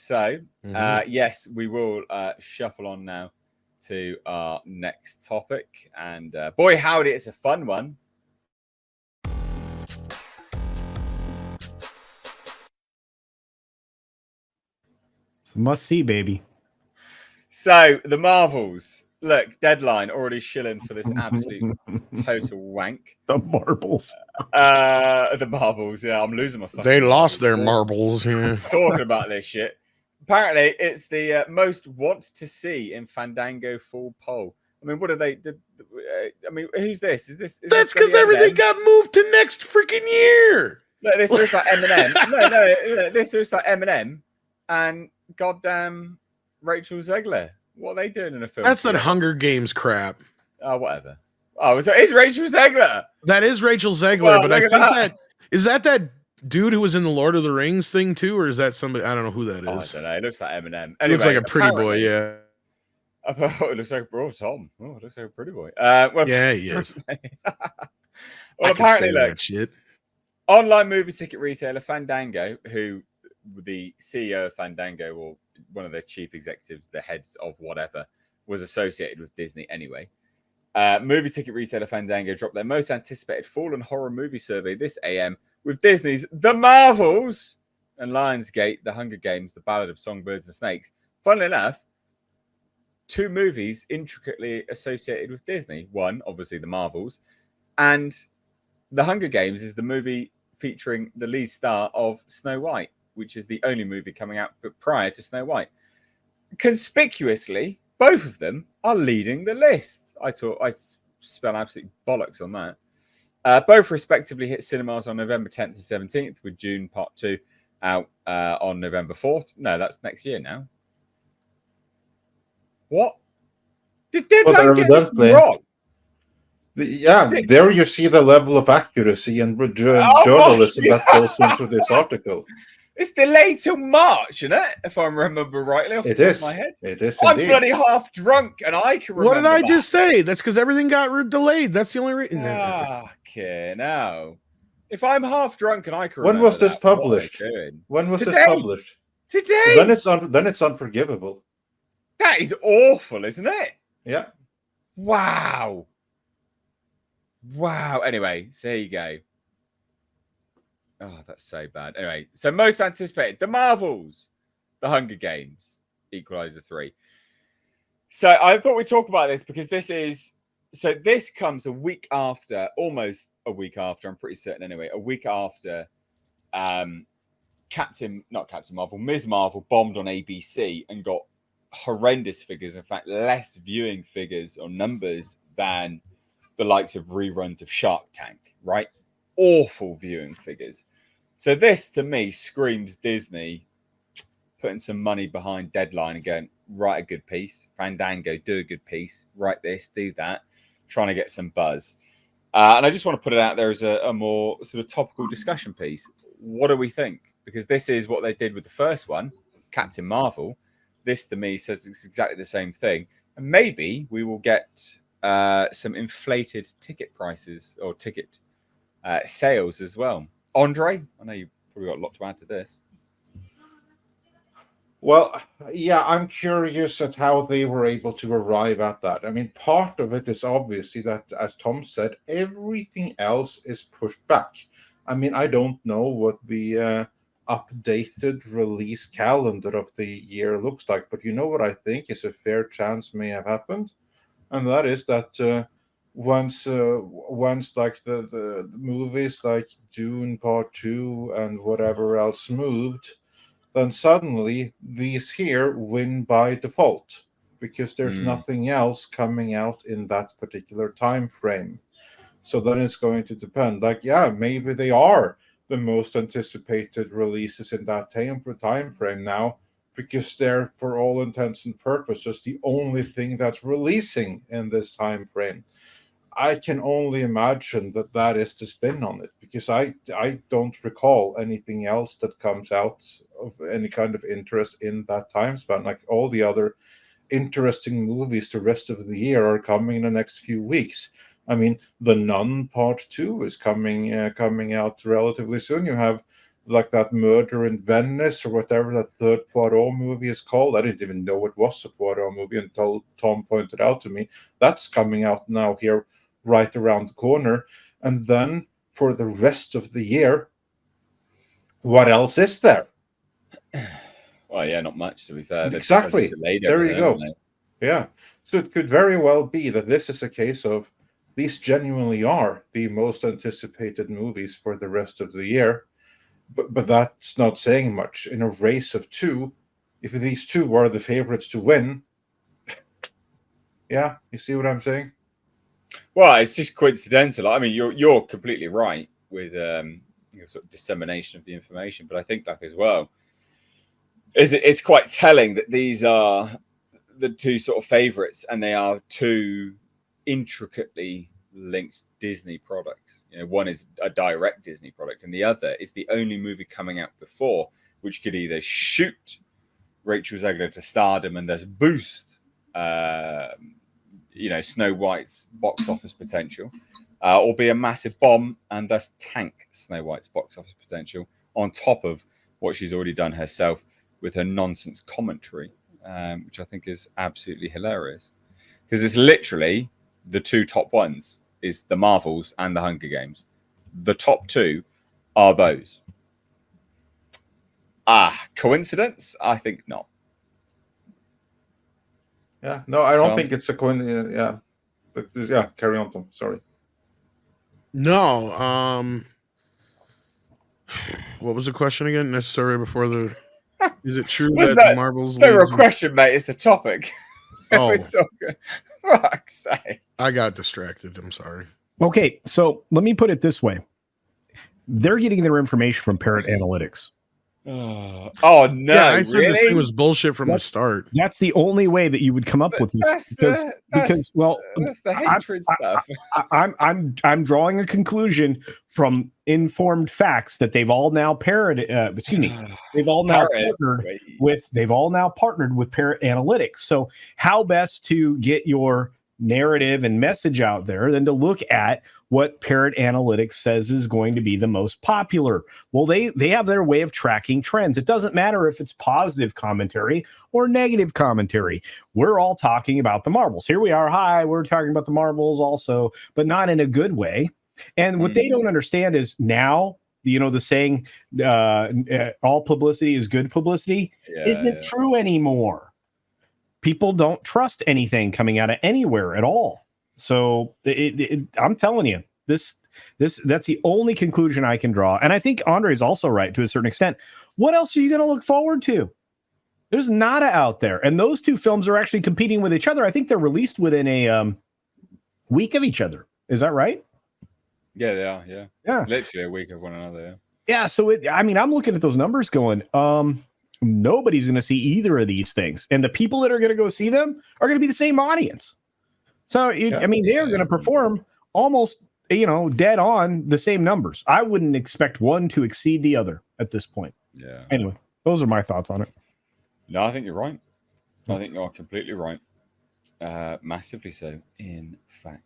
So, yes, we will shuffle on now to our next topic. And boy, howdy, it's a fun one. It's a must-see, baby. So, the Marvels. Look, deadline already shilling for this absolute total wank. The marbles. The marbles, yeah, I'm losing my fucking They lost marbles. their marbles, yeah. Talking about this shit. Apparently, it's the most want to see in Fandango full poll. I mean, what are they? I mean, who's this? Is That's because everything got moved to next freaking year. Look, this looks like Eminem. No, this looks like Eminem and goddamn Rachel Zegler. What are they doing in a film? That's that Hunger Games crap. Oh, whatever. Oh, so it's Rachel Zegler. That is Rachel Zegler, Well, but I think that is that dude who was in the Lord of the Rings thing too, or is that somebody? I don't know who that is. I don't know. It looks like Eminem. It looks like a pretty boy, yeah. It looks like Tom. Oh, it looks like a pretty boy. Yeah, he is. Well, apparently, look, that shit. Online movie ticket retailer Fandango, who the CEO of Fandango, or one of their chief executives, the heads of whatever, was associated with Disney anyway. Movie ticket retailer Fandango dropped their most anticipated fall and horror movie survey this AM with Disney's The Marvels and Lionsgate, The Hunger Games, The Ballad of Songbirds and Snakes. Funnily enough, two movies intricately associated with Disney. One, obviously, The Marvels, and The Hunger Games is the movie featuring the lead star of Snow White, which is the only movie coming out prior to Snow White. Conspicuously, both of them are leading the list. I spell absolute bollocks on that. Both respectively hit cinemas on November 10th and 17th, with June Part 2 out on November 4th. No, that's next year now. What? Did Deadline get this wrong? There you see the level of accuracy and journalism that goes into this article. It's delayed till March, isn't it? If I remember rightly, off the top of my head. It is. I'm bloody half drunk, and I can remember. What did I just say? That's because everything got delayed. That's the only reason. Okay, now, if I'm half drunk and I can remember. When was this published? When was this published? Today. Then it's unforgivable. That is awful, isn't it? Yeah. Wow. Anyway, so there you go. Oh, that's so bad. Anyway, so most anticipated, The Marvels, The Hunger Games, Equalizer 3. So I thought we'd talk about this because this comes a week after, almost a week after, I'm pretty certain anyway, a week after Ms. Marvel bombed on ABC and got horrendous figures. In fact, less viewing figures or numbers than the likes of reruns of Shark Tank, right? Awful viewing figures. So this, to me, screams Disney putting some money behind Deadline and going, write a good piece. Fandango, do a good piece. Write this, do that. Trying to get some buzz. And I just want to put it out there as a more sort of topical discussion piece. What do we think? Because this is what they did with the first one, Captain Marvel. This, to me, says it's exactly the same thing. And maybe we will get some inflated ticket prices or ticket sales as well. Andre, I know you've probably got a lot to add to this. Well, yeah, I'm curious at how they were able to arrive at that. I mean, part of it is obviously that, as Tom said, everything else is pushed back. I mean, I don't know what the updated release calendar of the year looks like, but you know what I think is a fair chance may have happened? And that is that once like the movies like Dune Part 2 and whatever else moved, then suddenly these here win by default because there's nothing else coming out in that particular time frame. So then it's going to depend. Like, yeah, maybe they are the most anticipated releases in that time frame now, because they're, for all intents and purposes, the only thing that's releasing in this time frame. I can only imagine that is the spin on it, because I don't recall anything else that comes out of any kind of interest in that time span. Like all the other interesting movies the rest of the year are coming in the next few weeks. I mean, The Nun Part 2 is coming out relatively soon. You have like that Murder in Venice or whatever that third Poirot movie is called. I didn't even know it was a Poirot movie until Tom pointed out to me. That's coming out now here right around the corner. And then for the rest of the year, what else is there? Well, yeah, not much to be fair. Exactly. There you go. Yeah. So it could very well be that this is a case of these genuinely are the most anticipated movies for the rest of the year. But that's not saying much. In a race of two, if these two are the favorites to win, yeah, you see what I'm saying? Well, it's just coincidental. I mean, you're completely right with sort of dissemination of the information, but I think like as well, it's quite telling that these are the two sort of favorites, and they are two intricately linked Disney products. You know, one is a direct Disney product, and the other is the only movie coming out before which could either shoot Rachel Zegler to stardom and thus boost, Snow White's box office potential, or be a massive bomb and thus tank Snow White's box office potential on top of what she's already done herself with her nonsense commentary, which I think is absolutely hilarious. Because it's literally the two top ones is the Marvels and the Hunger Games. The top two are those. Coincidence? I think not. Yeah, no, I don't Tom? think it's a coincidence. Yeah, but yeah, carry on, Tom. Sorry. No. What was the question again? Necessary before the. Is it true that Marvel's no real leads? question, mate. It's a topic. Oh, It's okay. Fuck's sake. I got distracted. I'm sorry. Okay, so let me put it this way. They're getting their information from Parrot Analytics. Oh no! Yeah, I said this really? thing was bullshit from the start. That's the only way that you would come up with this. Because that's the I- hatred stuff. I'm drawing a conclusion from informed facts that they've all now they've all now partnered with Parrot Analytics. So how best to get your narrative and message out there than to look at what Parrot Analytics says is going to be the most popular. Well, they have their way of tracking trends. It doesn't matter if it's positive commentary or negative commentary. We're all talking about the Marvels. Here we are. Hi, we're talking about the Marvels also, but not in a good way. And what they don't understand is now, the saying, all publicity is good publicity isn't true anymore. People don't trust anything coming out of anywhere at all. So I'm telling you, that's the only conclusion I can draw. And I think Andre is also right to a certain extent. What else are you going to look forward to? There's nada out there. And those two films are actually competing with each other. I think they're released within a week of each other. Is that right? Yeah, they are. Yeah. Literally a week of one another. Yeah. So I'm looking at those numbers going, nobody's going to see either of these things. And the people that are going to go see them are going to be the same audience. So, they are going to perform almost, dead on the same numbers. I wouldn't expect one to exceed the other at this point. Yeah. Anyway, those are my thoughts on it. No, I think you're right. I think you're completely right. Massively so, in fact.